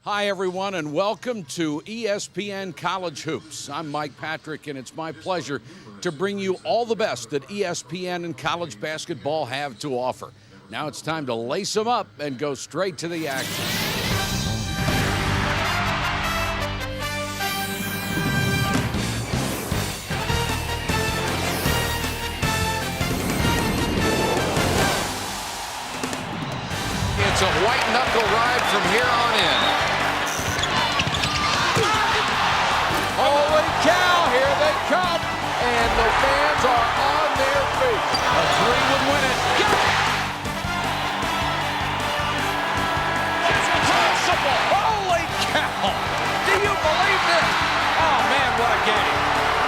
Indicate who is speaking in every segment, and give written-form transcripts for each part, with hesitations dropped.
Speaker 1: Hi, everyone, and welcome to ESPN College Hoops. I'm Mike Patrick, and it's my pleasure to bring you all the best that ESPN and college basketball have to offer. Now it's time to lace them up and go straight to the action. It's a white-knuckle ride from here on in. Holy cow, here they come, and the fans are on their feet. A three would win it. It's impossible. Holy cow. Do you believe this? Oh, man, what a game.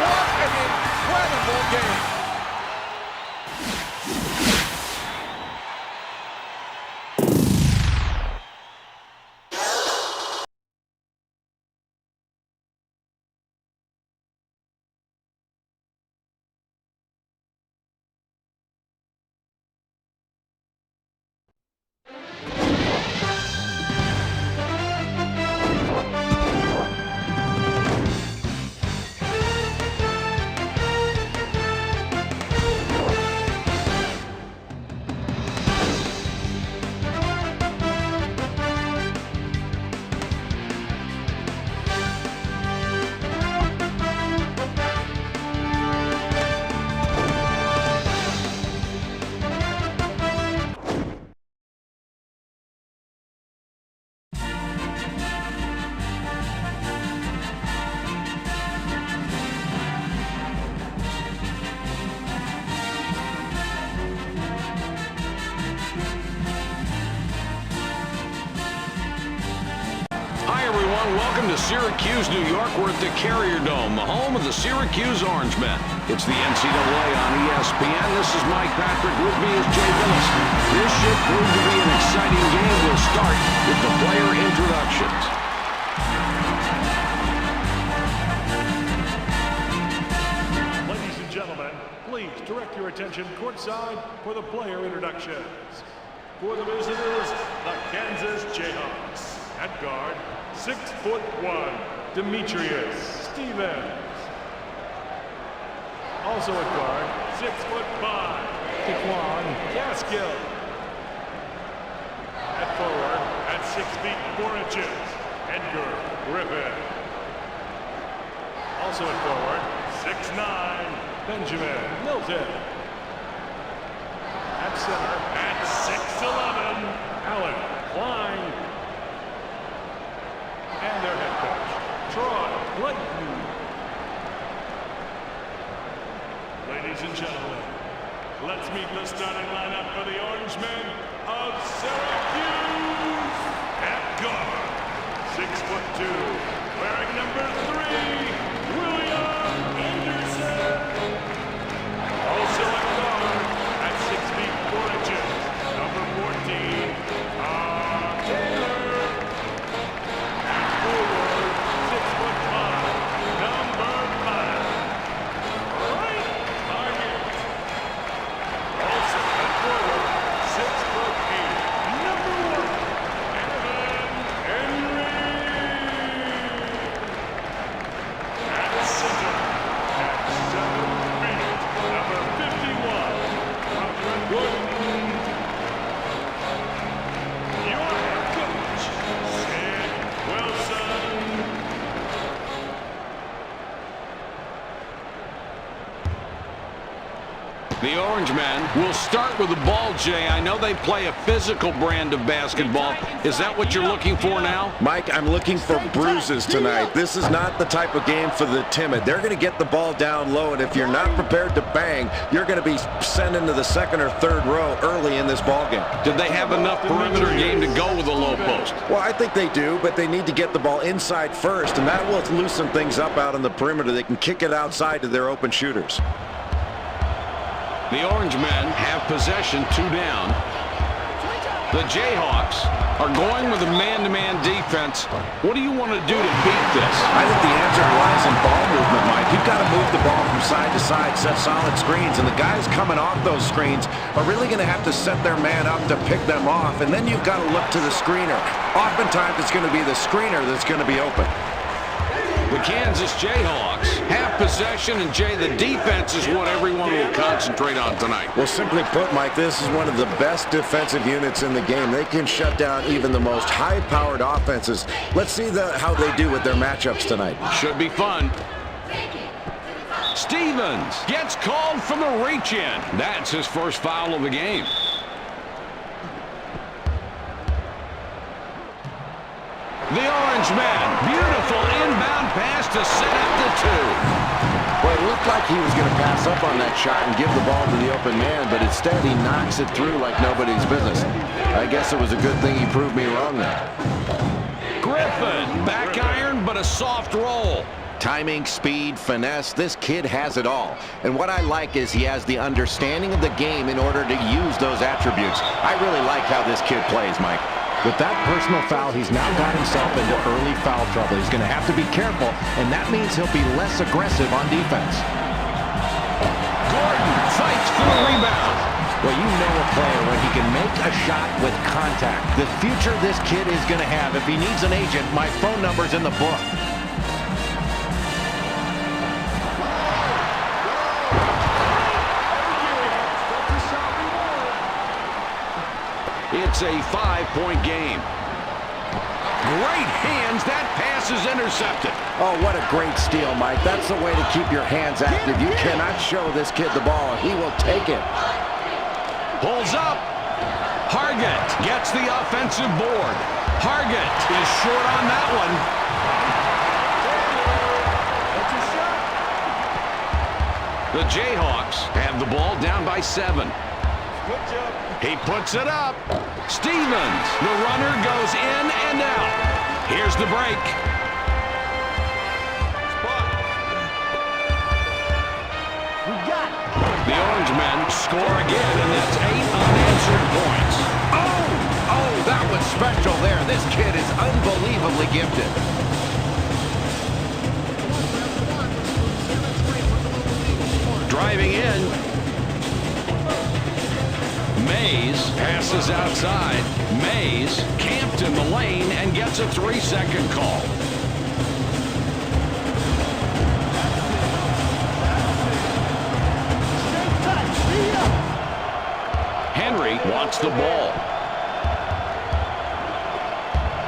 Speaker 1: What an incredible game. Welcome to Syracuse, New York. We're at the Carrier Dome, the home of the Syracuse Orangemen. It's the NCAA on ESPN. This is Mike Patrick. With me is Jay Billis. This should prove to be an exciting game. We'll start with the player introductions.
Speaker 2: Ladies and gentlemen, please direct your attention courtside for the player introductions. For the visitors, the Kansas Jayhawks. At guard, 6'1", Demetrius Stevens. Also at guard, 6'5", Taquan Gaskill. At forward, at 6 feet 4 inches, Edgar Griffin. Also at forward, 6'9", Benjamin Milton. At center, at 6'11", Allen Klein. And their head coach, Troy Clayton. Ladies and gentlemen, let's meet the starting lineup for the Orangemen of Syracuse. At guard, 6'2", wearing number 3, William Anderson. Also at guard, at 6 feet 4 inches, number 14, Taylor. Forward, 6'5", number 5, right target. Also at forward, 6'8", number 1, Evan Henry.
Speaker 1: The Orange Men will start with the ball, Jay. I know they play a physical brand of basketball. Is that what you're looking for now?
Speaker 3: Mike, I'm looking for bruises tonight. This is not the type of game for the timid. They're going to get the ball down low, and if you're not prepared to bang, you're going to be sent into the second or third row early in this ball game.
Speaker 1: Did they have enough perimeter game to go with a low post?
Speaker 3: Well, I think they do, but they need to get the ball inside first, and that will loosen things up out on the perimeter. They can kick it outside to their open shooters.
Speaker 1: The Orange Men have possession, 2 down. The Jayhawks are going with a man-to-man defense. What do you want to do to beat this?
Speaker 3: I think the answer lies in ball movement, Mike. You've got to move the ball from side to side, set solid screens, and the guys coming off those screens are really going to have to set their man up to pick them off, and then you've got to look to the screener. Oftentimes, it's going to be the screener that's going to be open.
Speaker 1: The Kansas Jayhawks have possession, and Jay, the defense is what everyone will concentrate on tonight.
Speaker 3: Well, simply put, Mike, this is one of the best defensive units in the game. They can shut down even the most high-powered offenses. Let's see how they do with their matchups tonight.
Speaker 1: Should be fun. Stevens gets called for the reach-in. That's his first foul of the game. The Orange Men, beautiful inbound pass to set up the 2.
Speaker 3: Well, it looked like he was going to pass up on that shot and give the ball to the open man, but instead he knocks it through like nobody's business. I guess it was a good thing he proved me wrong there.
Speaker 1: Griffin, back iron, but a soft roll.
Speaker 3: Timing, speed, finesse, this kid has it all. And what I like is he has the understanding of the game in order to use those attributes. I really like how this kid plays, Mike.
Speaker 4: With that personal foul, he's now got himself into early foul trouble. He's going to have to be careful, and that means he'll be less aggressive on defense.
Speaker 1: Gordon fights for the rebound.
Speaker 4: Well, you know a player when he can make a shot with contact. The future this kid is going to have. If he needs an agent, my phone number's in the book.
Speaker 1: It's a 5-point game. Great hands. That pass is intercepted.
Speaker 3: Oh, what a great steal, Mike. That's the way to keep your hands active. You cannot show this kid the ball. He will take it.
Speaker 1: Pulls up. Hargett gets the offensive board. Hargett is short on that one. The Jayhawks have the ball down by 7.
Speaker 2: Good job.
Speaker 1: He puts it up. Stevens, the runner, goes in and out. Here's the break. The Orange Men score again, and that's 8 unanswered points.
Speaker 3: Oh, that was special there. This kid is unbelievably gifted.
Speaker 1: Driving in. Mays passes outside. Mays camped in the lane and gets a 3-second call. Henry wants the ball.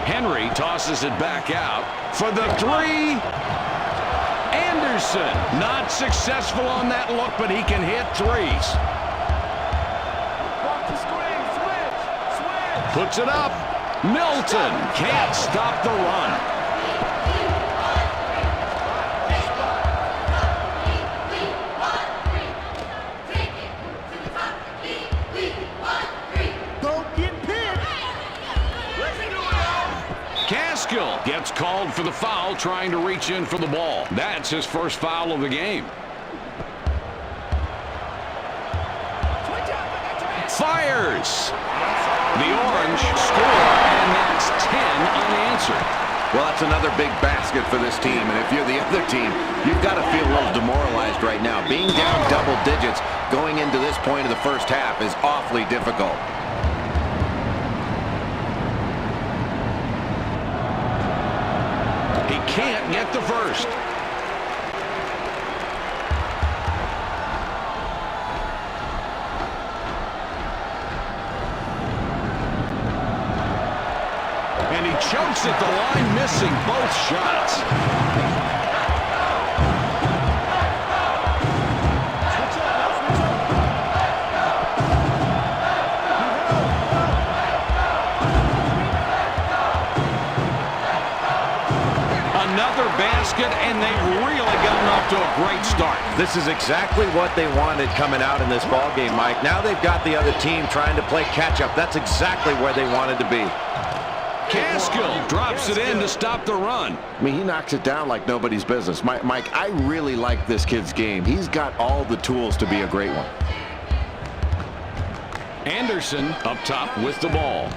Speaker 1: Henry tosses it back out for the 3. Anderson not successful on that look, but he can hit 3s. Puts it up. Milton can't stop the run.
Speaker 2: Don't get pinned.
Speaker 1: Caskill gets called for the foul, trying to reach in for the ball. That's his first foul of the game. Fires. The Orange score, and that's 10 unanswered.
Speaker 3: Well, that's another big basket for this team, and if you're the other team, you've got to feel a little demoralized right now. Being down double digits going into this point of the first half is awfully difficult.
Speaker 1: He can't get the first. And he chokes at the line, missing both shots. off to a great start.
Speaker 3: This is exactly what they wanted coming out in this ball game, Mike. Now they've got the other team trying to play catch-up. That's exactly where they wanted to be.
Speaker 1: Caskill drops it in to stop the run.
Speaker 3: I mean, he knocks it down like nobody's business. Mike, I really like this kid's game. He's got all the tools to be a great one.
Speaker 1: Anderson up top with the ball.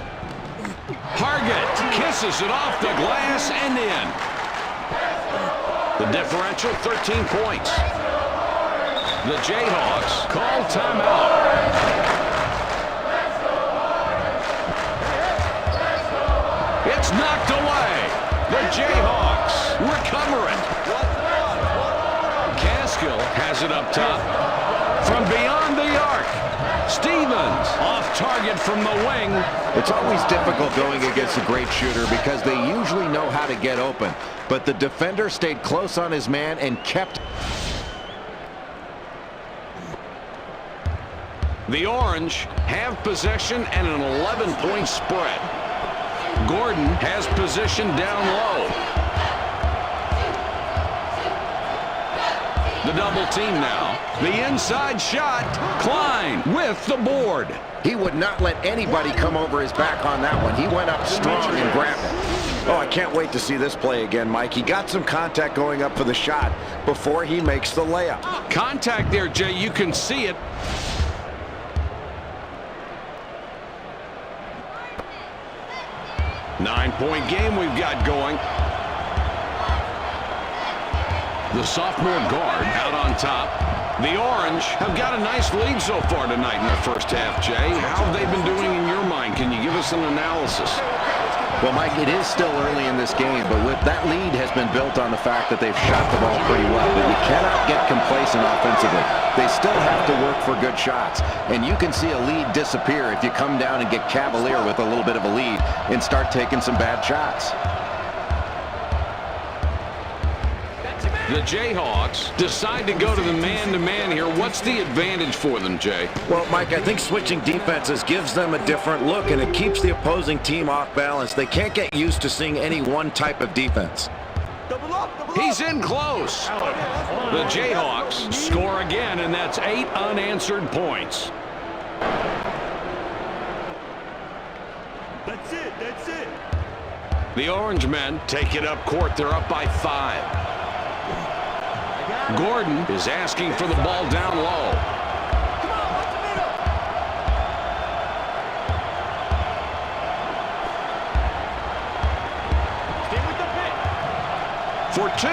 Speaker 1: Hargett kisses it off the glass and in. The differential, 13 points. The Jayhawks call timeout. It's knocked away. The Jayhawks recovering. Caskill has it up top. From beyond the arc. Stevens off target from the wing.
Speaker 3: It's always difficult going against a great shooter because they usually know how to get open. But the defender stayed close on his man and kept.
Speaker 1: The Orange have possession and an 11-point spread. Gordon has position down low. The double team now. The inside shot. Klein with the board.
Speaker 3: He would not let anybody come over his back on that one. He went up strong and grabbed it. Oh, I can't wait to see this play again, Mike. He got some contact going up for the shot before he makes the layup.
Speaker 1: Contact there, Jay. You can see it. Nine-point game we've got going. The sophomore guard out on top. The Orange have got a nice lead so far tonight in the first half, Jay. How have they been doing in your mind? Can you give us an analysis?
Speaker 3: Well, Mike, it is still early in this game, but with that lead has been built on the fact that they've shot the ball pretty well. But you cannot get complacent offensively. They still have to work for good shots. And you can see a lead disappear if you come down and get cavalier with a little bit of a lead and start taking some bad shots.
Speaker 1: The Jayhawks decide to go to the man-to-man here. What's the advantage for them, Jay?
Speaker 3: Well, Mike, I think switching defenses gives them a different look, and it keeps the opposing team off balance. They can't get used to seeing any one type of defense.
Speaker 1: He's in close. The Jayhawks score again, and that's 8 unanswered points.
Speaker 2: That's it. That's it.
Speaker 1: The Orange men take it up court. They're up by 5. Gordon is asking for the ball down low. For 2.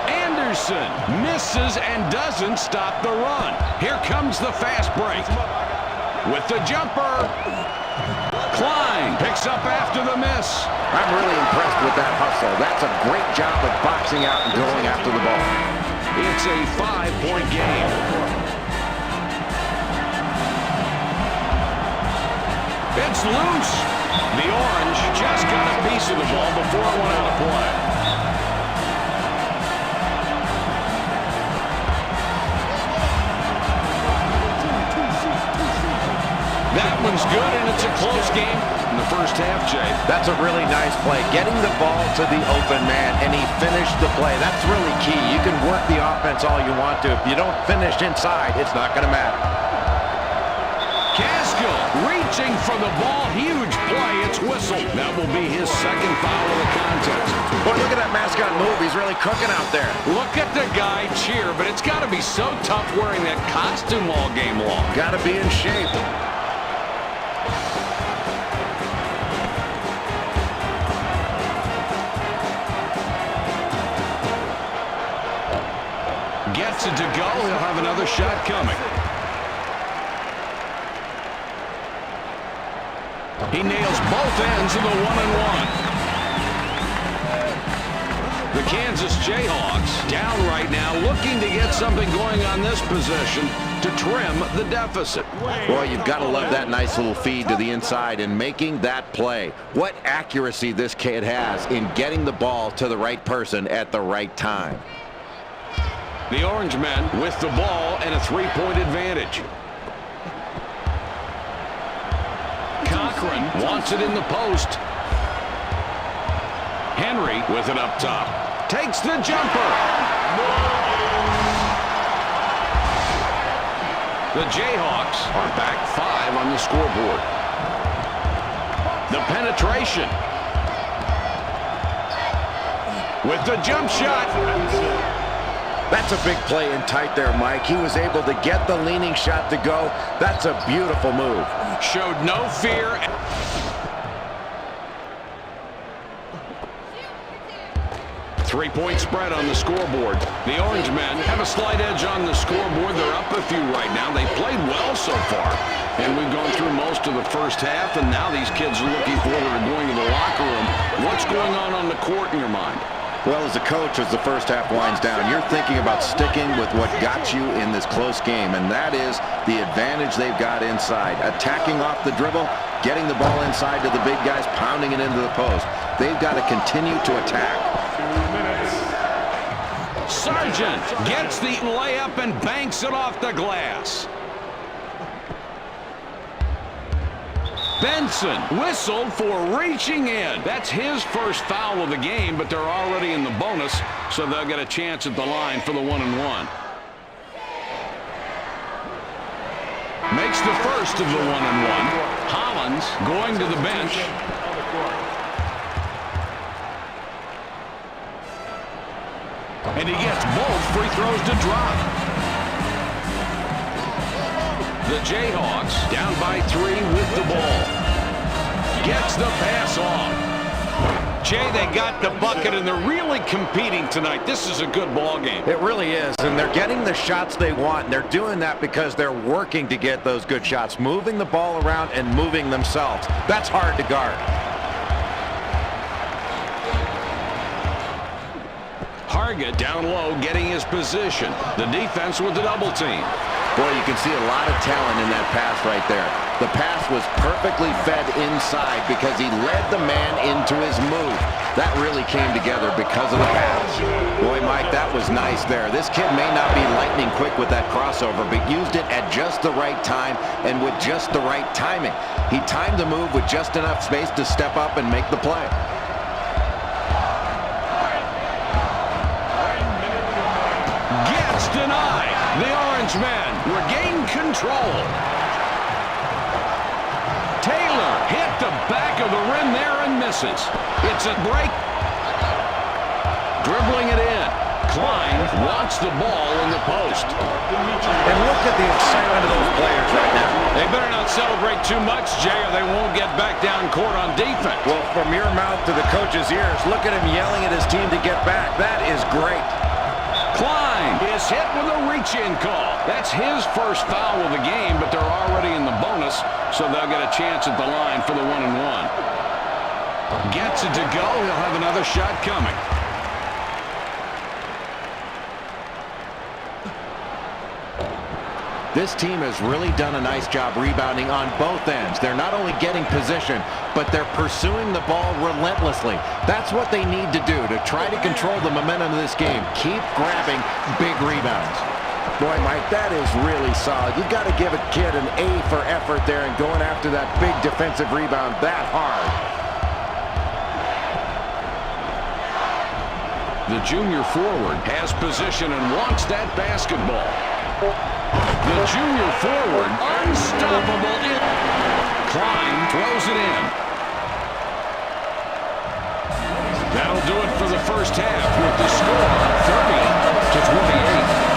Speaker 1: Anderson misses and doesn't stop the run. Here comes the fast break. With the jumper. Klein picks up after the miss.
Speaker 3: I'm really impressed with that hustle. That's a great job of boxing out and going after the ball.
Speaker 1: It's a 5-point game. It's loose. The Orange just got a piece of the ball before it went out of play. That one's good, and it's a close game in the first half, Jay.
Speaker 3: That's a really nice play. Getting the ball to the open man, and he finished the play. That's really key. You can work the offense all you want to. If you don't finish inside, it's not going to matter.
Speaker 1: Caskill reaching for the ball. Huge play. It's whistled. That will be his second foul of the contest.
Speaker 3: Boy, look at that mascot move. He's really cooking out there.
Speaker 1: Look at the guy cheer, but it's got to be so tough wearing that costume all game long.
Speaker 3: Got to be in shape.
Speaker 1: Gets it to go. He'll have another shot coming. He nails both ends of the 1-and-1. The Kansas Jayhawks down right now, looking to get something going on this possession to trim the deficit.
Speaker 3: Boy, you've got to love that nice little feed to the inside and making that play. What accuracy this kid has in getting the ball to the right person at the right time.
Speaker 1: The Orange men with the ball and a 3-point advantage. Cochran wants it in the post. Henry with it up top. Takes the jumper. The Jayhawks are back 5 on the scoreboard. The penetration. With the jump shot.
Speaker 3: That's a big play in tight there, Mike. He was able to get the leaning shot to go. That's a beautiful move.
Speaker 1: Showed no fear. Three-point spread on the scoreboard. The Orange Men have a slight edge on the scoreboard. They're up a few right now. They played well so far. And we've gone through most of the first half, and now these kids are looking forward to going to the locker room. What's going on the court in your mind?
Speaker 3: Well, as a coach, as the first half winds down, you're thinking about sticking with what got you in this close game, and that is the advantage they've got inside. Attacking off the dribble, getting the ball inside to the big guys, pounding it into the post. They've got to continue to attack.
Speaker 2: 2 minutes.
Speaker 1: Sargent gets the layup and banks it off the glass. Benson whistled for reaching in. That's his first foul of the game, but they're already in the bonus, so they'll get a chance at the line for the 1-and-1. Makes the first of the 1-and-1. Hollins going to the bench. And he gets both free throws to drop. The Jayhawks down by 3 with the ball. Gets the pass off. Jay, they got the bucket, and they're really competing tonight. This is a good ball game.
Speaker 3: It really is, and they're getting the shots they want, and they're doing that because they're working to get those good shots, moving the ball around and moving themselves. That's hard to guard.
Speaker 1: Hargett down low, getting his position. The defense with the double team.
Speaker 3: Boy, you can see a lot of talent in that pass right there. The pass was perfectly fed inside because he led the man into his move. That really came together because of the pass. Boy, Mike, that was nice there. This kid may not be lightning quick with that crossover, but used it at just the right time and with just the right timing. He timed the move with just enough space to step up and make the play.
Speaker 1: Gets denied. The Orange Men regain control. Taylor hit the back of the rim there and misses. It's a break. Dribbling it in. Klein wants the ball in the post.
Speaker 3: And look at the excitement of those players right now.
Speaker 1: They better not celebrate too much, Jay, or they won't get back down court on defense.
Speaker 3: Well, from your mouth to the coach's ears, look at him yelling at his team to get back. That is great.
Speaker 1: Klein is hit with a reach-in call. That's his first foul of the game, but they're already in the bonus, so they'll get a chance at the line for the 1-and-1. Gets it to go. He'll have another shot coming.
Speaker 4: This team has really done a nice job rebounding on both ends. They're not only getting position, but they're pursuing the ball relentlessly. That's what they need to do to try to control the momentum of this game. Keep grabbing big rebounds.
Speaker 3: Boy, Mike, that is really solid. You've got to give a kid an A for effort there and going after that big defensive rebound that hard.
Speaker 1: The junior forward has position and wants that basketball. The junior forward, unstoppable. Klein throws it in. That'll do it for the first half with the score 30-28.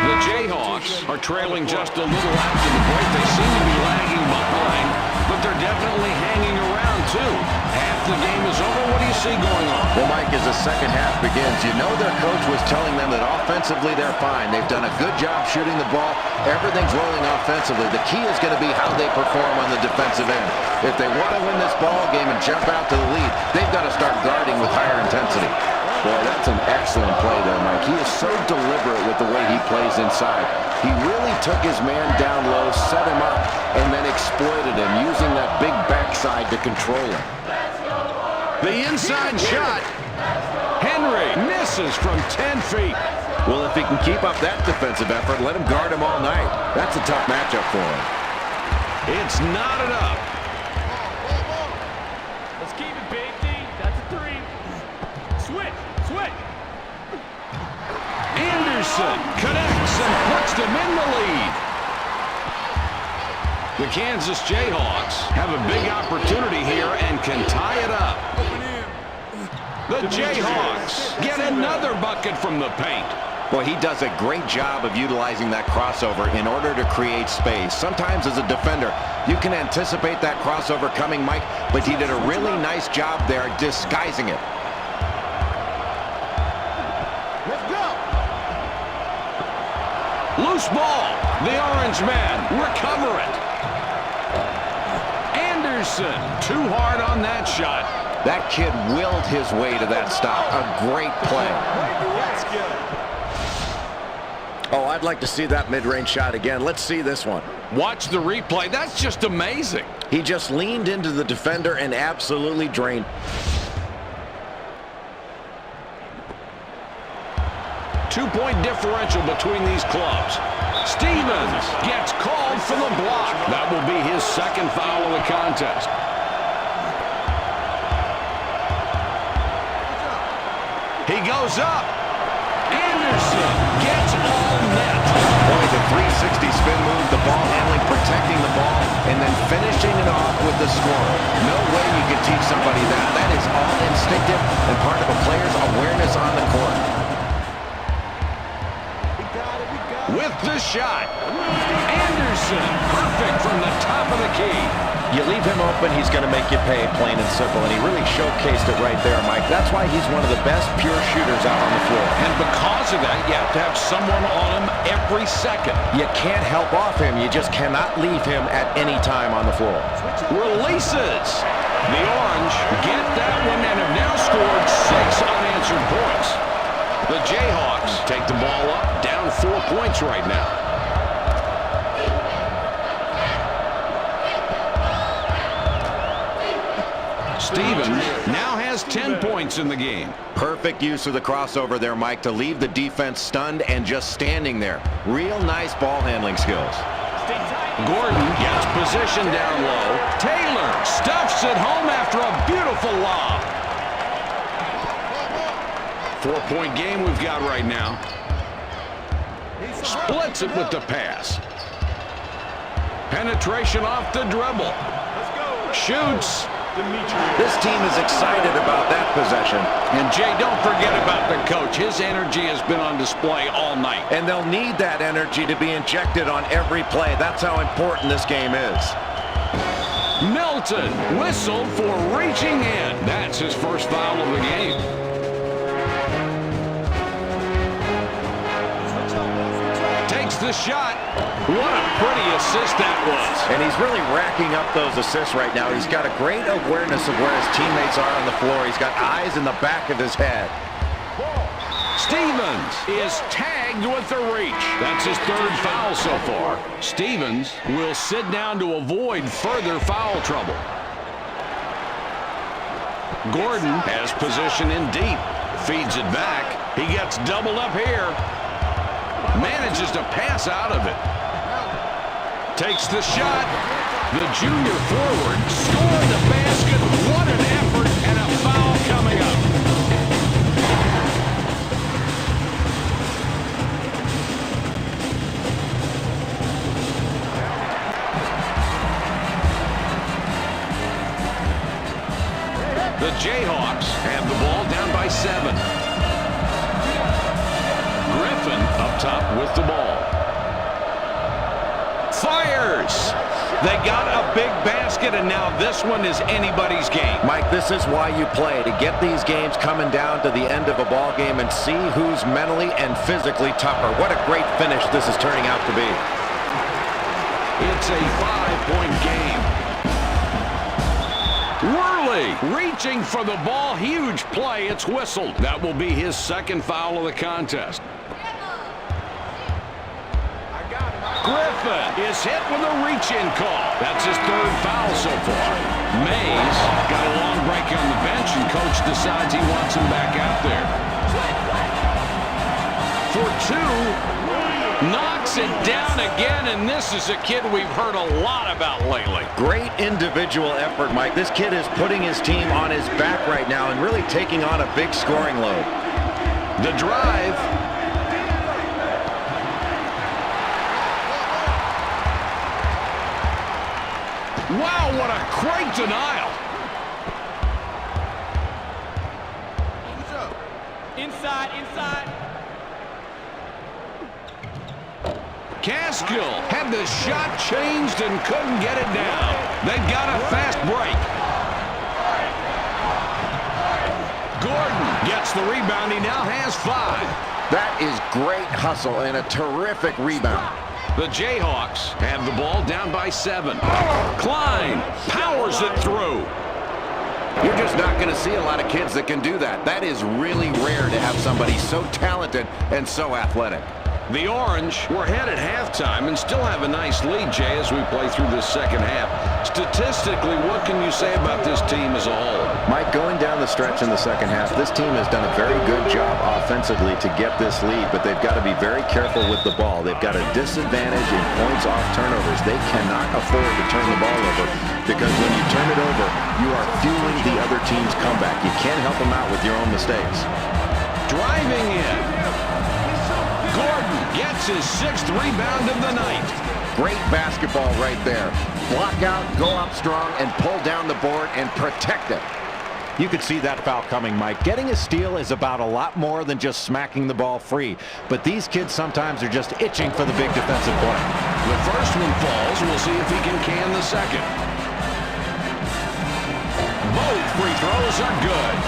Speaker 1: The Jayhawks are trailing just a little after the break. They seem to be lagging behind, but they're definitely hanging around too. Half the game is over. What do you see going on?
Speaker 3: Well, Mike, as the second half begins, you know their coach was telling them that offensively they're fine. They've done a good job shooting the ball. Everything's rolling offensively. The key is going to be how they perform on the defensive end. If they want to win this ball game and jump out to the lead, they've got to start guarding with higher intensity. Boy, that's an excellent play there, Mike. He is so deliberate with the way he plays inside. He really took his man down low, set him up, and then exploited him, using that big backside to control him.
Speaker 1: The inside shot. Henry misses from 10 feet.
Speaker 3: Well, if he can keep up that defensive effort, let him guard him all night. That's a tough matchup for him.
Speaker 1: It's not enough.
Speaker 2: Switch.
Speaker 1: Anderson connects and puts them in the lead. The Kansas Jayhawks have a big opportunity here and can tie it up. The Jayhawks get another bucket from the paint.
Speaker 4: Boy, he does a great job of utilizing that crossover in order to create space. Sometimes as a defender, you can anticipate that crossover coming, Mike, but he did a really nice job there disguising it.
Speaker 2: Let's go.
Speaker 1: Loose ball. The orange men recover it. Anderson, too hard on that shot.
Speaker 4: That kid willed his way to that stop. A great play.
Speaker 2: Let's go.
Speaker 3: Oh, I'd like to see that mid-range shot again. Let's see this one.
Speaker 1: Watch the replay. That's just amazing.
Speaker 3: He just leaned into the defender and absolutely drained.
Speaker 1: Two-point differential between these clubs. Stevens gets called for the block. That will be his second foul of the contest. He goes up. Anderson gets all net.
Speaker 4: Boy, the 360 spin move, the ball handling, protecting the ball, and then finishing it off with the score. No way you can teach somebody that. That is all instinctive and part of a player's awareness on the court.
Speaker 1: With the shot. Anderson, perfect from the top of the key.
Speaker 3: You leave him open, he's going to make you pay, plain and simple. And he really showcased it right there, Mike. That's why he's one of the best pure shooters out on the floor.
Speaker 1: And because of that, you have to have someone on him every second.
Speaker 3: You can't help off him. You just cannot leave him at any time on the floor.
Speaker 1: Releases. The Orange get that one and have now scored 6 unanswered points. The Jayhawks take the ball up, down 4 points right now. Stevens now has 10 points in the game.
Speaker 4: Perfect use of the crossover there, Mike, to leave the defense stunned and just standing there. Real nice ball handling skills.
Speaker 1: Gordon gets position down low. Taylor stuffs it home after a beautiful lob. 4-point game we've got right now. Splits it with the pass. Penetration off the dribble. Shoots.
Speaker 3: This team is excited about that possession.
Speaker 1: And, Jay, don't forget about the coach. His energy has been on display all night.
Speaker 3: And they'll need that energy to be injected on every play. That's how important this game is.
Speaker 1: Milton whistled for reaching in. That's his first foul of the game. Takes the shot. What a pretty assist that was.
Speaker 3: And he's really racking up those assists right now. He's got a great awareness of where his teammates are on the floor. He's got eyes in the back of his head.
Speaker 1: Stevens is tagged with the reach. That's his third foul so far. Stevens will sit down to avoid further foul trouble. Gordon has position in deep. Feeds it back. He gets doubled up here. Manages to pass out of it. Takes the shot. The junior forward scored the basket. What an effort, and a foul coming up. The Jayhawks have the ball down by 7. Griffin up top with the ball. Fires! They got a big basket, and now this one is anybody's game.
Speaker 3: Mike, this is why you play, to get these games coming down to the end of a ball game and see who's mentally and physically tougher. What a great finish this is turning out to be.
Speaker 1: It's a 5-point game. Worley reaching for the ball. Huge play. It's whistled. That will be his second foul of the contest. Griffin is hit with a reach-in call. That's his third foul so far. Mays got a long break on the bench, and coach decides he wants him back out there. For 2, Knocks it down again, and this is a kid we've heard a lot about lately.
Speaker 3: Great individual effort, Mike. This kid is putting his team on his back right now and really taking on a big scoring load.
Speaker 1: The drive. Wow, what a great denial.
Speaker 5: Inside.
Speaker 1: Caskill had the shot changed and couldn't get it down. They've got a fast break. Gordon gets the rebound. He now has 5.
Speaker 3: That is great hustle and a terrific rebound.
Speaker 1: The Jayhawks have the ball down by 7. Klein powers it through.
Speaker 3: You're just not going to see a lot of kids that can do that. That is really rare to have somebody so talented and so athletic.
Speaker 1: The Orange were ahead at halftime and still have a nice lead, Jay, as we play through this second half. Statistically, what can you say about this team as a whole?
Speaker 3: Mike, going down the stretch in the second half, this team has done a very good job offensively to get this lead, but they've got to be very careful with the ball. They've got a disadvantage in points off turnovers. They cannot afford to turn the ball over, because when you turn it over, you are fueling the other team's comeback. You can't help them out with your own mistakes.
Speaker 1: Driving in. Gordon gets his 6th rebound of the night.
Speaker 3: Great basketball right there. Block out, go up strong, and pull down the board and protect it.
Speaker 4: You could see that foul coming, Mike. Getting a steal is about a lot more than just smacking the ball free. But these kids sometimes are just itching for the big defensive play.
Speaker 1: The first one falls. We'll see if he can the second. Both free throws are good.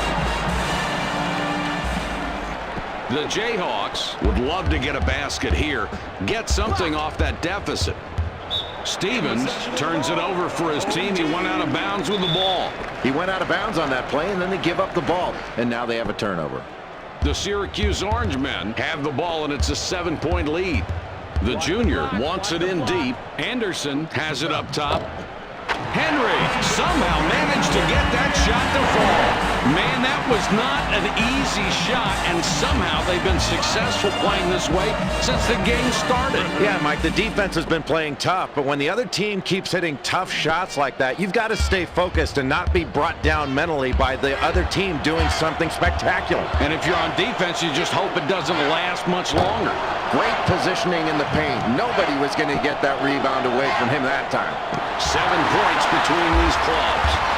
Speaker 1: The Jayhawks would love to get a basket here, get something off that deficit. Stevens turns it over for his team. He went out of bounds with the ball.
Speaker 3: He went out of bounds on that play, and then they give up the ball, and now they have a turnover.
Speaker 1: The Syracuse Orange men have the ball, and it's a 7-point lead. The junior wants it in deep. Anderson has it up top. Henry somehow managed to get that shot to fall. Man, that was not an easy shot, and somehow they've been successful playing this way since the game started.
Speaker 3: Yeah, Mike, the defense has been playing tough, but when the other team keeps hitting tough shots like that, you've got to stay focused and not be brought down mentally by the other team doing something spectacular.
Speaker 1: And if you're on defense, you just hope it doesn't last much longer.
Speaker 3: Great positioning in the paint. Nobody was going to get that rebound away from him that time.
Speaker 1: 7 points between these clubs.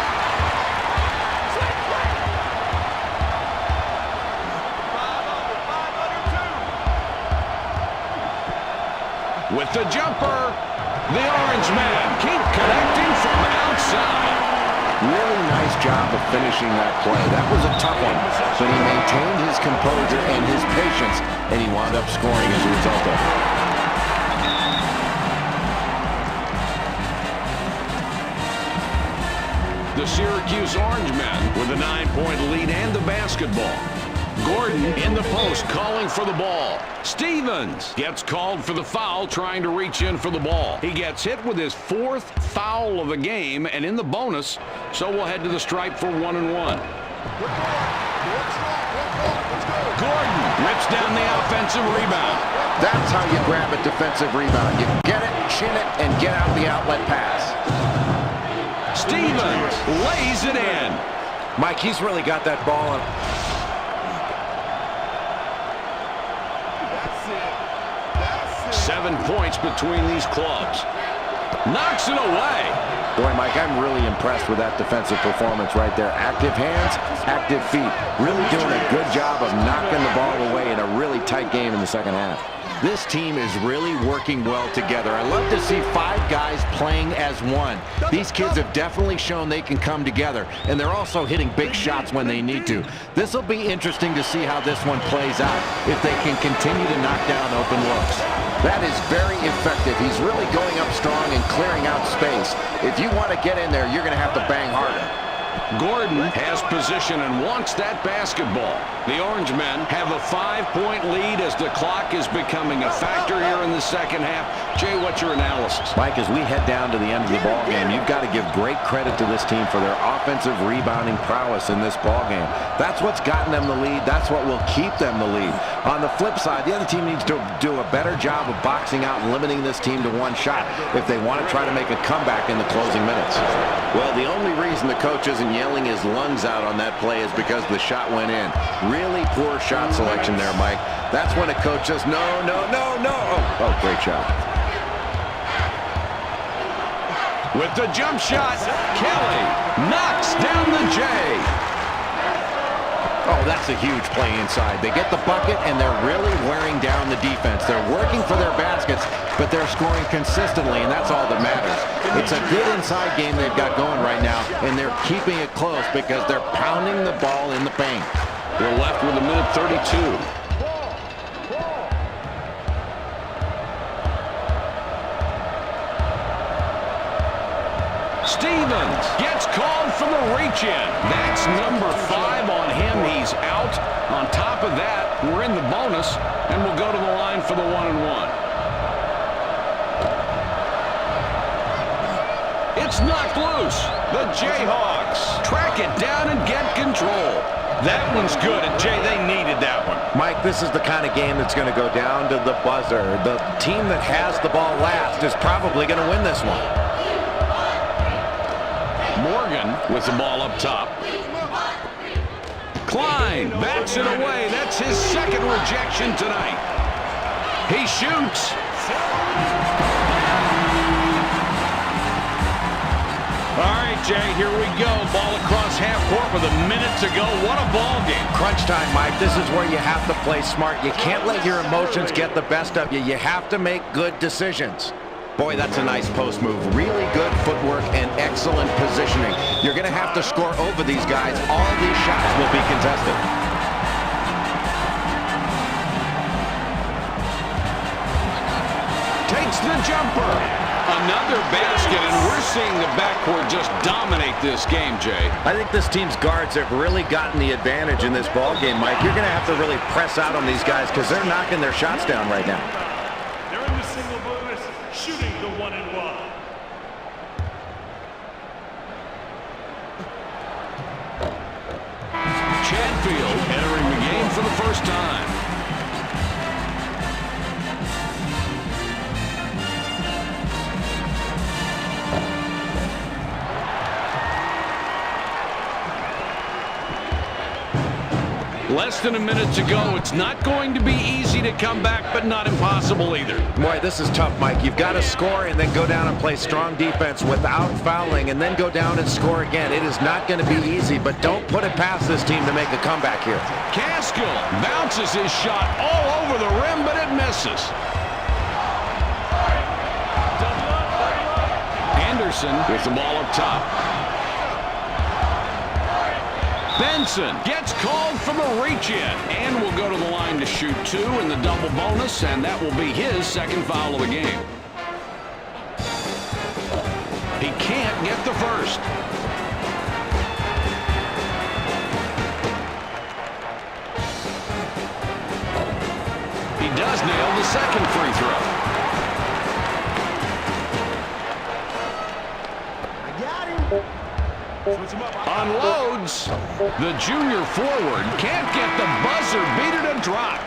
Speaker 1: With the jumper, the Orange men keep connecting from outside.
Speaker 3: Really nice job of finishing that play. That was a tough one, but he maintained his composure and his patience, and he wound up scoring as a result of it.
Speaker 1: The Syracuse Orange men with a 9-point lead and the basketball. Gordon in the post calling for the ball. Stevens gets called for the foul, trying to reach in for the ball. He gets hit with his 4th foul of the game and in the bonus, so we'll head to the stripe for 1-1. Gordon rips down the offensive rebound.
Speaker 3: That's how you grab a defensive rebound. You get it, chin it, and get out the outlet pass.
Speaker 1: Stevens lays it in.
Speaker 3: Mike, he's really got that ball on.
Speaker 1: 7 points between these clubs. Knocks it away.
Speaker 3: Boy, Mike, I'm really impressed with that defensive performance right there. Active hands, active feet. Really doing a good job of knocking the ball away in a really tight game in the second half.
Speaker 4: This team is really working well together. I love to see 5 guys playing as one. These kids have definitely shown they can come together, and they're also hitting big shots when they need to. This will be interesting to see how this one plays out, if they can continue to knock down open looks.
Speaker 3: That is very effective. He's really going up strong and clearing out space. If you want to get in there, you're going to have to bang harder.
Speaker 1: Gordon has position and wants that basketball. The Orange men have a 5-point lead as the clock is becoming a factor here in the second half. Jay, what's your analysis?
Speaker 4: Mike, as we head down to the end of the ball game, you've got to give great credit to this team for their offensive rebounding prowess in this ball game. That's what's gotten them the lead. That's what will keep them the lead. On the flip side, the other team needs to do a better job of boxing out and limiting this team to one shot if they want to try to make a comeback in the closing minutes. Well, the only reason the coach isn't yelling his lungs out on that play is because the shot went in. Really poor shot selection there, Mike. That's when a coach says, no, no, no, no. Oh, great shot.
Speaker 1: With the jump shot, Kelly knocks down the J.
Speaker 4: Oh, that's a huge play inside. They get the bucket, and they're really wearing down the defense. They're working for their baskets, but they're scoring consistently, and that's all that matters. It's a good inside game they've got going right now, and they're keeping it close because they're pounding the ball in the paint.
Speaker 1: We're left with a minute 32. Stevens gets called for the reach-in. That's number 5 on him. He's out. On top of that, we're in the bonus, and we'll go to the line for the 1-and-1. It's knocked loose. The Jayhawks track it down and get control. That one's good, and Jay, they needed that one.
Speaker 3: Mike, this is the kind of game that's going to go down to the buzzer. The team that has the ball last is probably going to win this one.
Speaker 1: Morgan with the ball up top. Klein bats it away. That's his second rejection tonight. He shoots. All right, Jay, here we go. Ball across half court with a minute to go. What a ball game.
Speaker 3: Crunch time, Mike. This is where you have to play smart. You can't let your emotions get the best of you. You have to make good decisions.
Speaker 4: Boy, that's a nice post move. Really good footwork and excellent positioning. You're going to have to score over these guys. All these shots will be contested.
Speaker 1: Takes the jumper. Another basket, and we're seeing the backcourt just dominate this game, Jay.
Speaker 3: I think this team's guards have really gotten the advantage in this ball game, Mike. You're going to have to really press out on these guys because they're knocking their shots down right now.
Speaker 2: They're in the single bonus, shooting the 1-and-1.
Speaker 1: Chatfield entering the game for the first time. Less than a minute to go. It's not going to be easy to come back, but not impossible either.
Speaker 3: Boy, this is tough, Mike. You've got to score and then go down and play strong defense without fouling and then go down and score again. It is not going to be easy, but don't put it past this team to make a comeback here.
Speaker 1: Caskill bounces his shot all over the rim, but it misses. Anderson with the ball up top. Benson gets called for the reach-in and will go to the line to shoot 2 in the double bonus, and that will be his second foul of the game. He can't get the first. He does nail the second free throw. Unloads. The junior forward can't get the buzzer beater to drop.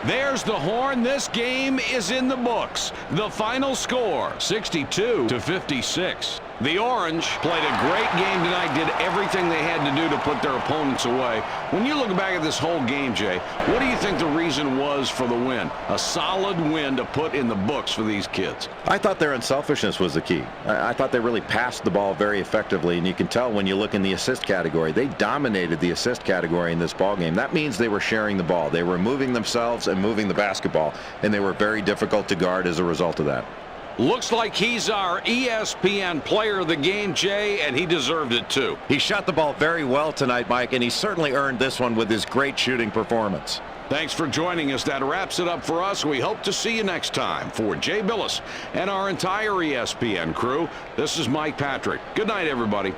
Speaker 1: There's the horn. This game is in the books. The final score, 62-56. The Orange played a great game tonight, did everything they had to do to put their opponents away. When you look back at this whole game, Jay, what do you think the reason was for the win? A solid win to put in the books for these kids.
Speaker 4: I thought their unselfishness was the key. I thought they really passed the ball very effectively, and you can tell when you look in the assist category. They dominated the assist category in this ball game. That means they were sharing the ball. They were moving themselves and moving the basketball, and they were very difficult to guard as a result of that.
Speaker 1: Looks like he's our ESPN player of the game, Jay, and he deserved it too.
Speaker 3: He shot the ball very well tonight, Mike, and he certainly earned this one with his great shooting performance.
Speaker 1: Thanks for joining us. That wraps it up for us. We hope to see you next time. For Jay Billis and our entire ESPN crew, this is Mike Patrick. Good night, everybody.